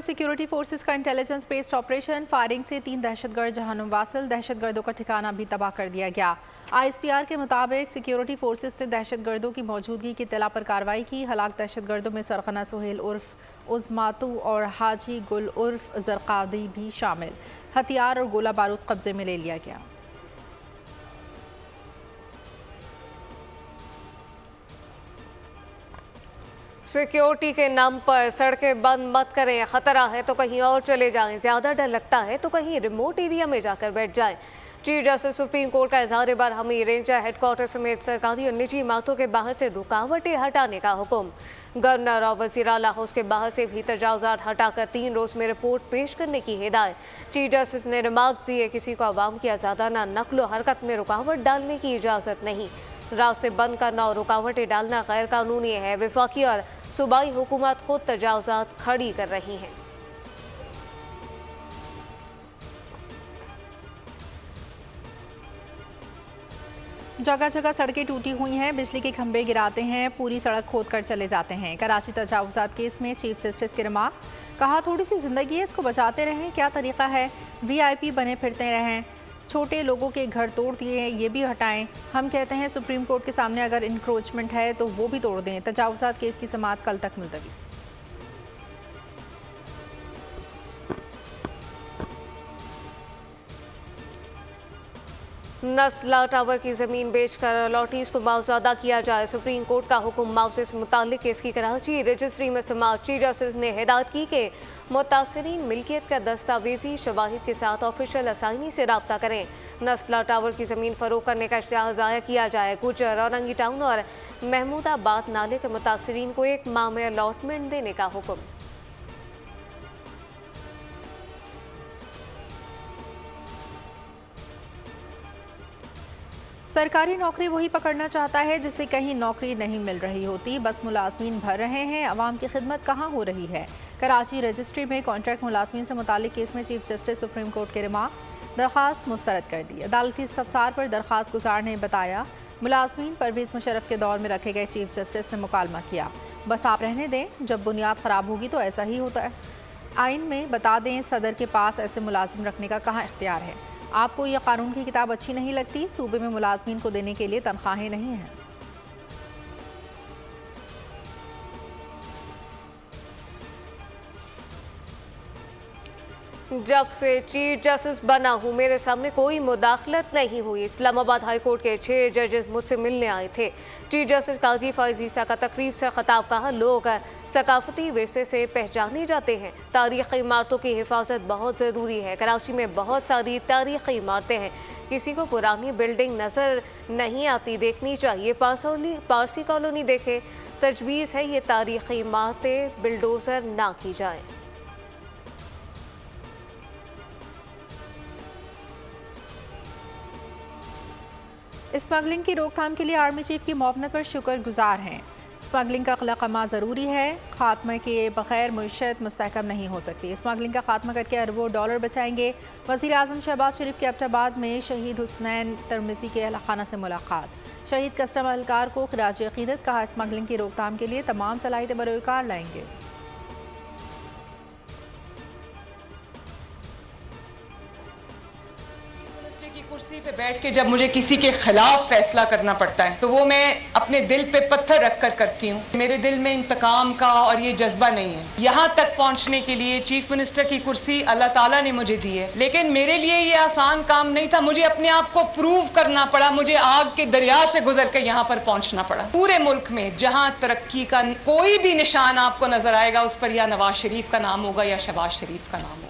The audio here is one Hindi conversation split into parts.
सिक्योरिटी फोर्सेस का इंटेलिजेंस बेस्ड ऑपरेशन, फायरिंग से 3 दहशतगर्द जहन्नुम वासिल, दहशतगर्दों का ठिकाना भी तबाह कर दिया गया। ISPR के मुताबिक सिक्योरिटी फोर्सेस ने दहशतगर्दों की मौजूदगी की इत्तला पर कार्रवाई की। हलाक दहशतगर्दों में सरखना सुहेल उर्फ उज़मातू और हाजी गुल उर्फ जरकादी भी शामिल। हथियार और गोला बारूद कब्जे में ले लिया गया। सिक्योरिटी के नाम पर सड़कें बंद मत करें, खतरा है तो कहीं और चले जाएं, ज्यादा डर लगता है तो कहीं रिमोट एरिया में जाकर बैठ जाएं। चीफ जस्टिस सुप्रीम कोर्ट का इजहार बरहमी, रेंजर हेडक्वार्टर समेत सरकारी और निजी इमारतों के बाहर से रुकावटें हटाने का हुक्म। गवर्नर और वज़ीर आला हाउस के बाहर से भी तजावुज़ात हटाकर 3 रोज में रिपोर्ट पेश करने की हिदायत। चीफ जस्टिस ने रिमार्क दिए, किसी को आवाम की आज़ादाना नक्लो हरकत में रुकावट डालने की इजाज़त नहीं। रास्ते बंद करना और रुकावटें डालना गैर कानूनी है। वफाकी और सूबाई हुकूमत खुद तजावुज़ात खड़ी कर रही हैं। जगह जगह सड़कें टूटी हुई हैं, बिजली के खंभे गिराते हैं, पूरी सड़क खोद कर चले जाते हैं। कराची तजावुज़ात केस में चीफ जस्टिस के रिमार्क्स, कहा थोड़ी सी जिंदगी है, इसको बचाते रहें, क्या तरीका है, VIP बने फिरते रहें, छोटे लोगों के घर तोड़ दिए हैं, ये भी हटाएं। हम कहते हैं सुप्रीम कोर्ट के सामने अगर इंक्रोचमेंट है तो वो भी तोड़ दें। तजावुज़ात केस की समाअत कल तक मुलतवी। नस्ला टावर की जमीन बेचकर अलॉटीज को मुआवजा किया जाए, सुप्रीम कोर्ट का हुक्म। मुआवजे से मुताल्लिक केस की कराची रजिस्ट्री में समाअत। चीफ जस्टिस ने हिदायत की कि मुतासरीन मिल्कियत का दस्तावेजी शवाहिद के साथ ऑफिशियल असाइनी से रब्ता करें। नस्ला टावर की जमीन फरोख्त करने का इश्तिहार ज़ाया किया जाए। गुजर, औरंगी टाउन और महमूदाबाद नाले के मुतासरीन को 1 माह में अलॉटमेंट देने का हुक्म। सरकारी नौकरी वही पकड़ना चाहता है जिसे कहीं नौकरी नहीं मिल रही होती। बस मुलाजमीन भर रहे हैं, अवाम की खिदमत कहाँ हो रही है। कराची रजिस्ट्री में कॉन्ट्रैक्ट मुलाजमीन से मुतालिक केस में चीफ जस्टिस सुप्रीम कोर्ट के रिमार्क्स, दरख्वास्त मुस्तरद कर दी। अदालती इस्तफसार पर दरख्वास्त गुजार ने बताया, मुलाजमीन परवेज़ मुशर्रफ के दौर में रखे गए चीफ जस्टिस ने मुकालमा किया, बस आप रहने दें, जब बुनियाद ख़राब होगी तो ऐसा ही होता है। आइन में बता दें, सदर के पास ऐसे मुलाजिम रखने का कहाँ इख्तियार है। आपको यह कानून की किताब अच्छी नहीं लगती, सूबे में मुलाजमीन को देने के लिए तनख्वाहें नहीं हैं। जब से चीफ जस्टिस बना हूँ मेरे सामने कोई मुदाखलत नहीं हुई। इस्लामाबाद हाई कोर्ट के 6 जजेस मुझसे मिलने आए थे। चीफ जस्टिस काजी फैज़ ईसा का तकरीब से खिताब, कहा लोग सकाफती विरसे से पहचाने जाते हैं, तारीख़ी इमारतों की हिफाजत बहुत ज़रूरी है। कराची में बहुत सारी तारीख़ी इमारतें हैं, किसी को पुरानी बिल्डिंग नज़र नहीं आती, देखनी चाहिए। पारसी कॉलोनी देखे, तजवीज़ है ये तारीख़ी इमारतें बिल्डोज़र ना की जाए। स्मगलिंग की रोकथाम के लिए आर्मी चीफ की मुआवनत पर शुक्रगुजार हैं। स्मगलिंग का क़लक़मा ज़रूरी है, खात्मे के बगैर मुईशत मुस्तहकम नहीं हो सकती। स्मगलिंग का खात्मा करके अरबों डॉलर बचाएंगे। वज़ीर आज़म शहबाज शरीफ के एबटाबाद में शहीद हुसनैन तरमिज़ी के अहलखाना से मुलाकात, शहीद कस्टम एहलकार को ख़िराज अक़ीदत, कहा स्मगलिंग की रोकथाम के लिए तमाम सलाहियतें बरोकार लाएंगे। कुर्सी पे बैठ के जब मुझे किसी के खिलाफ फैसला करना पड़ता है तो वो मैं अपने दिल पे पत्थर रख कर करती हूँ। मेरे दिल में इंतकाम का और ये जज्बा नहीं है। यहाँ तक पहुँचने के लिए चीफ मिनिस्टर की कुर्सी अल्लाह ताला ने मुझे दी है, लेकिन मेरे लिए ये आसान काम नहीं था। मुझे अपने आप को प्रूव करना पड़ा, मुझे आग के दरिया से गुजर कर यहाँ पर पहुँचना पड़ा। पूरे मुल्क में जहाँ तरक्की का कोई भी निशान आपको नजर आएगा, उस पर या नवाज शरीफ का नाम होगा या शहबाज शरीफ का नाम होगा।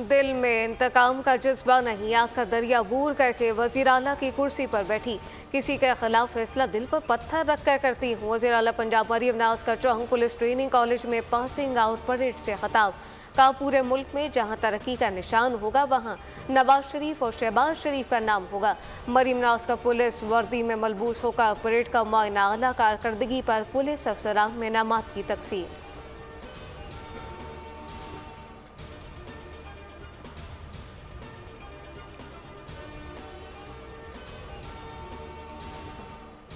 दिल में इंतकाम का जज्बा नहीं, आग का दरिया बूर करके वज़ीर आला की कुर्सी पर बैठी, किसी के खिलाफ फैसला दिल पर पत्थर रख कर करती हूँ। वज़ीर आला पंजाब मरियम नवाज़ का चौहंग पुलिस ट्रेनिंग कॉलेज में पासिंग आउट परेड से खिताब, कहा पूरे मुल्क में जहाँ तरक्की का निशान होगा वहाँ नवाज शरीफ और शहबाज शरीफ का नाम होगा। मरियम नवाज़ का पुलिस वर्दी में मलबूस होकर परेड का मुआयना, आला कारकर्दगी पर पुलिस अफसरान में इनामात की तकसीम।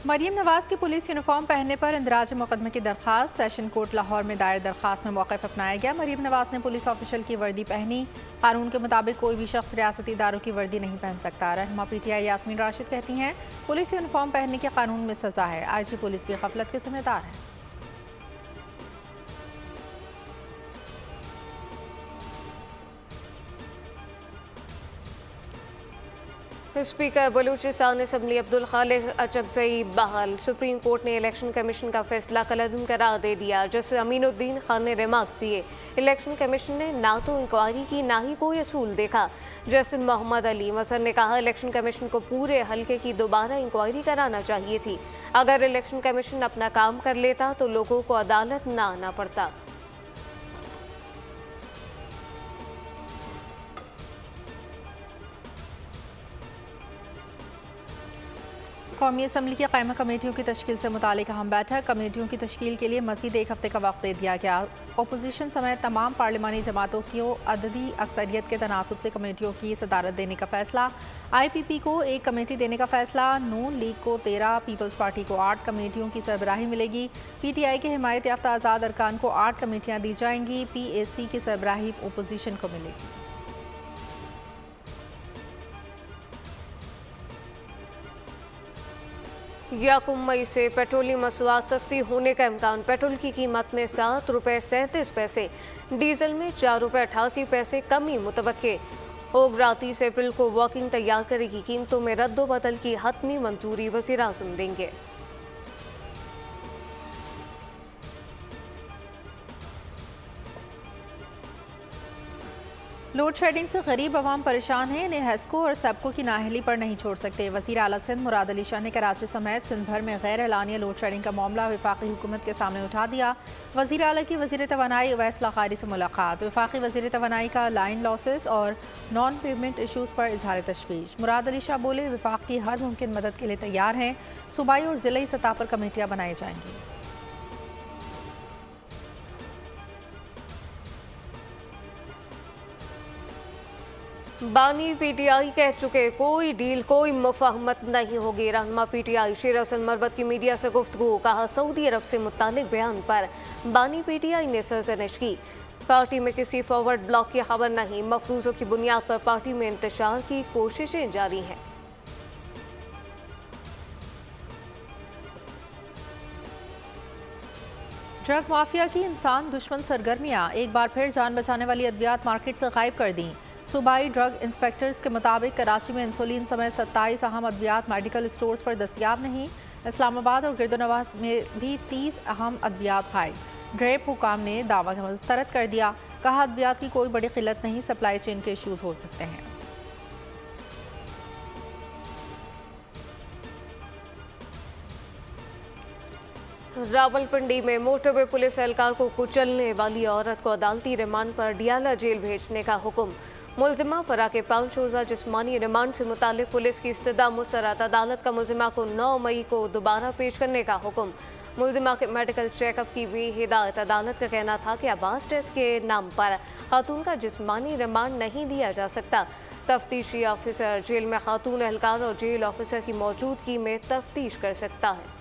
मरीम नवाज की पुलिस यूनिफॉर्म पहनने पर इंदराज मुकदमे की दरखास्त। सेशन कोर्ट लाहौर में दायर दरखास्त में मौक़िफ़ अपनाया गया। मरीम नवाज ने पुलिस ऑफिशियल की वर्दी पहनी। कानून के मुताबिक कोई भी शख्स रियासती इदारों की वर्दी नहीं पहन सकता। रहनुमा PTI यास्मीन राशिद कहती हैं पुलिस यूनिफॉर्म पहनने के कानून में सज़ा है। IG पुलिस भी गफलत के जिम्मेदार है। स्पीकर बलूचिस्तान असम्बली अब्दुल खालिक अचकज़ई बहाल। सुप्रीम कोर्ट ने इलेक्शन कमीशन का फैसला कलअदम करार दे दिया। जस्टिस अमीनुद्दीन खान ने रिमार्क्स दिए, इलेक्शन कमीशन ने ना तो इंक्वायरी की ना ही कोई असूल देखा। जस्टिस मोहम्मद अली मसन ने कहा इलेक्शन कमीशन को पूरे हल्के की दोबारा इंक्वायरी कराना चाहिए थी। अगर इलेक्शन कमीशन अपना काम कर लेता तो लोगों को अदालत ना आना पड़ता। कौमी असम्बली की कायमा कमेटियों की तश्कील से मुतालिक अहम बैठक। कमेटियों की तश्कील के लिए मज़ीद एक हफ्ते का वक्त दे दिया गया। अपोजिशन समेत तमाम पार्लिमानी जमातों को अददी अक्सरियत के तनासुब से कमेटियों की सदारत देने का फैसला। IPP को एक कमेटी देने का फैसला। नून लीग को 13, पीपल्स पार्टी को 8 कमेटियों की सरबराही मिलेगी। PTI के हिमायत याफ्ता आज़ाद अरकान को 8 कमेटियाँ दी जाएंगी। PAC की सरबराही अपोजिशन को मिलेगी। याकुम मई से पेट्रोलियम मसनूआत सस्ती होने का इम्कान। पेट्रोल की कीमत में 7 रुपये 37 पैसे, डीजल में 4 रुपये 88 पैसे कमी मुतवक्के। ओगरा 30 अप्रैल को वर्किंग तैयार करेगी। कीमतों में रद्दोबदल की हतमी मंजूरी वज़ीर आज़म देंगे। लोड शेडिंग से गरीब अवाम परेशान है। इन्हें हेस्को और सेप्को की नाअहली पर नहीं छोड़ सकते। वज़ीर आला सिंध मुराद अली शाह ने कराची समेत सिंध भर में गैर एलानिया लोड शेडिंग का मामला वफाकी हुकूमत के सामने उठा दिया। वज़ीर आला की वज़ीर तवानाई उवैस लाकारी से मुलाकात। वफाकी वज़ीर तवानाई का लाइन लॉसेस और नॉन पेमेंट इशूज़ पर इजहार तशवीश। मुराद अली शाह बोले वफाक की हर मुमकिन मदद के लिए तैयार हैं। सूबाई और ज़िले सतह पर कमेटियाँ बनाई जाएंगी। बानी PTI कह चुके कोई डील कोई मुफाहमत नहीं होगी। रहनुमा PTI शेर हसन मरबत की मीडिया से गुफ्तगू। कहा सऊदी अरब से मुतालिक बयान पर बानी PTI ने सरजनिश की। पार्टी में किसी फॉरवर्ड ब्लॉक की खबर नहीं। मफरूज़ों की बुनियाद पर पार्टी में इंतशार की कोशिशें जारी हैं। ड्रग माफिया की इंसान दुश्मन सरगर्मियां। एक बार फिर जान बचाने वाली अद्वियात मार्केट से गायब कर दी। सूबाई ड्रग इंस्पेक्टर्स के मुताबिक कराची में इंसुलिन समेत 27 अहम अद्वियात मेडिकल स्टोर्स पर दस्तियाब नहीं। इस्लामाबाद और गिरदोनवाज में भी 30 अहम अद्वियात गायब। ड्रेप हुकाम ने दावा मुस्तरद कर दिया। कहा अद्वियात की कोई बड़ी किल्लत नहीं, सप्लाई चेन के इशूज़ हो सकते हैं। रावलपिंडी में मोटरवे पुलिस एहलकार को कुचलने वाली औरत को अदालती रिमांड पर डियाला जेल भेजने का हुक्म। मुलजिमा फरा के 5 रोज़ा जिस्मानी रिमांड से मुतालिक पुलिस की इस्तदा मुस्तरद। अदालत का मुलजिमा को 9 मई को दोबारा पेश करने का हुक्म। मुलजिमा के मेडिकल चेकअप की भी हिदायत। अदालत का कहना था कि आवाज़ टेस्ट के नाम पर खातून का जिस्मानी रिमांड नहीं दिया जा सकता। तफ्तीशी ऑफिसर जेल में खातून एहलकार और जेल ऑफिसर की मौजूदगी में तफ्तीश कर सकता है।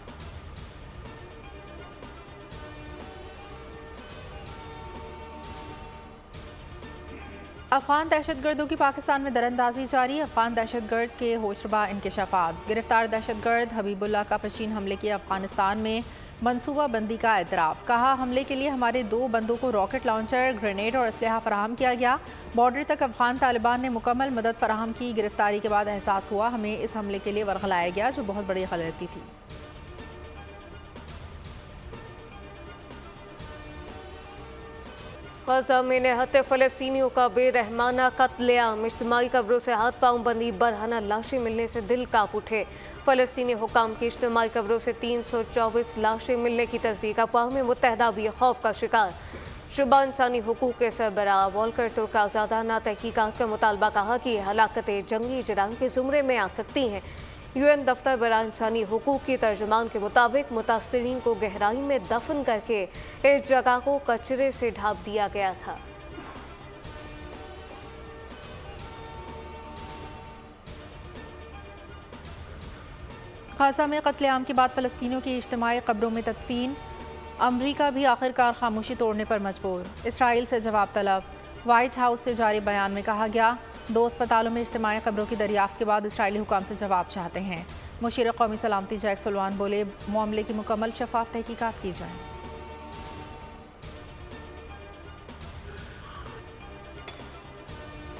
अफगान दहशतगर्दों की पाकिस्तान में दरअंदाजी जारी। अफगान दहशतगर्द के होशरुबा इंकशाफात। गिरफ्तार दहशतगर्द हबीबुल्लाह का पशीन हमले की अफगानिस्तान में मनसूबा बंदी का एतराफ़। कहा हमले के लिए हमारे 2 बंदों को रॉकेट लॉन्चर, ग्रेनेड और असलहा फराहम किया गया। बॉर्डर तक अफगान तालिबान ने मुकम्मल मदद फराहम की। गिरफ्तारी के बाद एहसास हुआ हमें इस हमले के लिए वरगलाया गया, जो बहुत बड़ी गलती थी। गज़ा में निहत्ते फ़लस्तीनियों का बेरहमाना कत्लेआम। इज्तिमाई कब्रों से हाथ पांव बंदी बरहना लाशें मिलने से दिल कांप उठे। फ़लस्तीनी हुकाम की इज्तिमाई कब्रों से 324 लाशें मिलने की तस्दीक। अक़वाम मुत्तहिदा भी खौफ का शिकार। शुबा इंसानी हुकूक के सरबराह वॉल्कर तुर्क आज़ादाना तहकीकात का मुतालबा। कहा कि हलाकतें जंगी जराइम के ज़ुमरे में आ सकती हैं। UN दफ्तर बराए इंसानी हुकूक की तर्जुमान के मुताबिक मुतासरीन को गहराई में दफन करके इस जगह को कचरे से ढांप दिया गया था। गाज़ा में कत्लेआम के बाद फ़लस्तीनियों की इज्तिमाई कब्रों में तदफीन। अमरीका भी आखिरकार खामोशी तोड़ने पर मजबूर। इसराइल से जवाब तलब। वाइट हाउस से जारी बयान में कहा गया, 2 अस्पतालों में इज्तिमाई कब्रों की दरियाफ्त के बाद इसराइली हुकाम से जवाब चाहते हैं। मुशीर कौमी सलामती जैक सुलवान बोले, मामले की मुकम्मल शफाफ तहकीकात की जाए।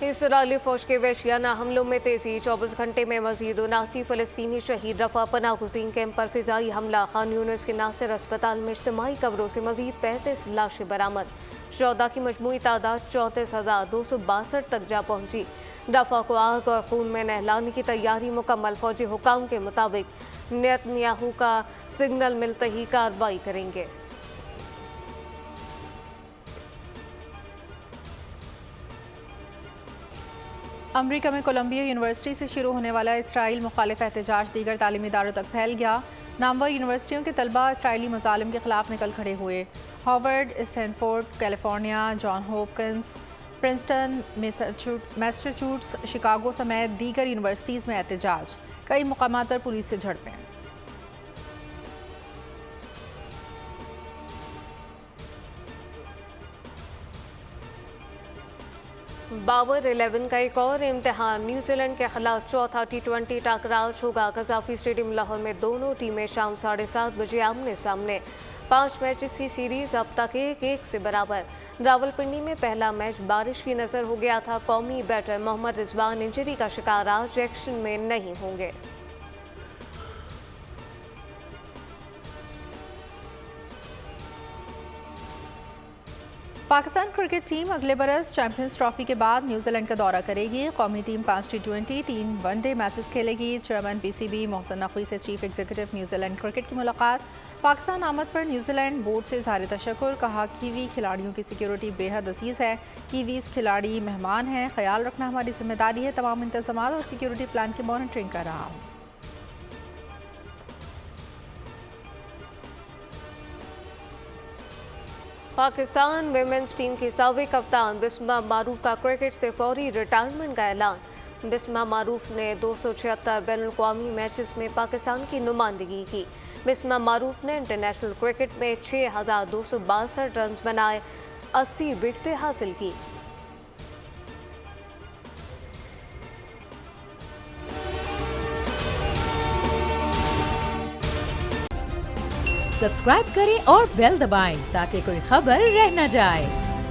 इसराइली फौज के वहशियाना हमलों में तेजी। 24 घंटे में मजीद 79 फ़लस्तीनी शहीद। रफा पनाह गुज़ीन कैंप पर फ़िज़ाई हमला। खान यूनिस के नासिर अस्पताल में इज्तिमाई कब्रों से मजीद 35 लाशें बरामद। शोहदा की मजमूई तादाद 34,262 तक जा पहुंची। रफा को आग और खून में नहलाने की तैयारी मुकम्मल। फौजी हुकाम के मुताबिक नेतन्याहू का सिग्नल मिलते ही कार्रवाई करेंगे। अमरीका में कोलंबिया यूनिवर्सिटी से शुरू होने वाला इसराइल मुखालिफ एहतजाज दीगर तालीमी इदारों तक फैल गया। नामवर यूनिवर्सिटियों के तलबा इसराइली मज़ालिम के खिलाफ निकल खड़े हुए। Harvard, Stanford, California, John Hopkins, Princeton, Massachusetts, Chicago समेत दीगर यूनिवर्सिटीज़ में एहतजाज। कई मुकामात पर पुलिस से झड़पें। बाबर 11 का एक और इम्तिहान। न्यूजीलैंड के खिलाफ चौथा T20 टकराव होगा। कज़ाफी स्टेडियम लाहौर में दोनों टीमें शाम 7:30 बजे आमने सामने। 5 मैचेस की सीरीज अब तक 1-1 से बराबर। रावलपिंडी में पहला मैच बारिश की नजर हो गया था। कौमी बैटर मोहम्मद रिजवान इंजरी का शिकार, आज एक्शन में नहीं होंगे। पाकिस्तान क्रिकेट टीम अगले बरस चैंपियंस ट्रॉफी के बाद न्यूजीलैंड का दौरा करेगी। कौमी टीम 5 T20, 3 वनडे मैचेस खेलेगी। चेयरमैन PCB मोहसिन नकवी से चीफ एग्जीक्यूटिव न्यूजीलैंड क्रिकेट की मुलाकात। पाकिस्तान आमद पर न्यूजीलैंड बोर्ड से इज़हार तशक्कुर। कहा, कीवी खिलाड़ियों की सिक्योरिटी बेहद अजीज़ है। कीवीज़ खिलाड़ी मेहमान हैं, ख्याल रखना हमारी जिम्मेदारी है। तमाम इंतज़ामात और सिक्योरिटी प्लान की मॉनिटरिंग कर रहा हूँ। पाकिस्तान विमेंस टीम की साबिक कप्तान बिस्मा मारूफ का क्रिकेट से फौरी रिटायरमेंट का ऐलान। बिस्मा मारूफ ने 276 बैनुल-अक़वामी मैचेस में पाकिस्तान की नुमाइंदगी की। बिस्मा मारूफ ने इंटरनेशनल क्रिकेट में 6,262 रन बनाए, 80 विकेटें हासिल की। सब्सक्राइब करें और बेल दबाएं ताकि कोई खबर रह न जाए।